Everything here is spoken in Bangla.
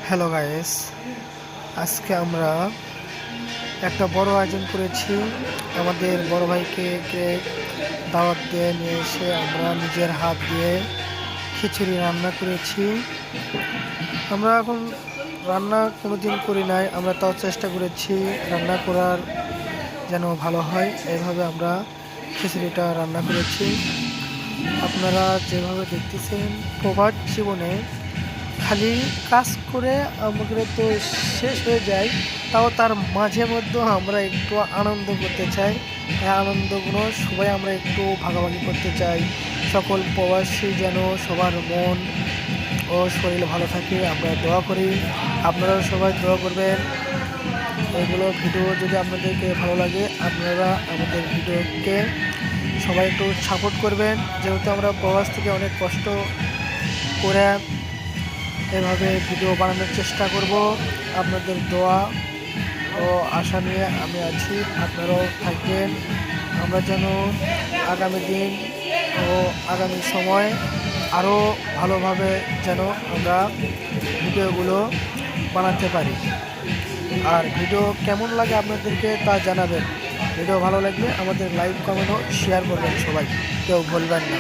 হ্যালো গাইস, আজকে আমরা একটা বড় আয়োজন করেছি। আমাদের বড় ভাইকে দাওয়াত দিয়ে নিয়ে এসে আমরা নিজের হাত দিয়ে খিচুড়ি রান্না করেছি। আমরা এখন রান্না কোনোদিন করি নাই, আমরা তাও চেষ্টা করেছি রান্না করার যেন ভালো হয়, এইভাবে আমরা খিচুড়িটা রান্না করেছি। আপনারা যেভাবে দেখতেছেন, প্রবাস জীবনে খালি কাজ করে আমাদের তো শেষ হয়ে যায়, তাও তার মাঝে মধ্যে আমরা একটু আনন্দ করতে চাই। এই আনন্দগুলো সবাই আমরা একটু ভাগাভাগি করতে চাই। সকল প্রবাসী যেন সবার মন ও শরীর ভালো থাকে, আমরা দোয়া করি। আপনারাও সবাই দোয়া করবেন। এগুলো ভিডিও যদি আপনাদেরকে ভালো লাগে, আপনারা আমাদের ভিডিওকে সবাই একটু সাপোর্ট করবেন, যেহেতু আমরা প্রবাস থেকে অনেক কষ্ট করে এভাবে ভিডিও বানানোর চেষ্টা করব। আপনাদের দোয়া ও আশা নিয়ে আমি আছি, আপনারাও থাকবেন। আমরা যেন আগামী দিন ও আগামী সময় আরও ভালোভাবে যেন আমরা ভিডিওগুলো বানাতে পারি। আর ভিডিও কেমন লাগে আপনাদেরকে তা জানাবেন। ভিডিও ভালো লাগলে আমাদের লাইক, কমেন্ট ও শেয়ার করবেন, সবাই কেউ ভুলবেন না।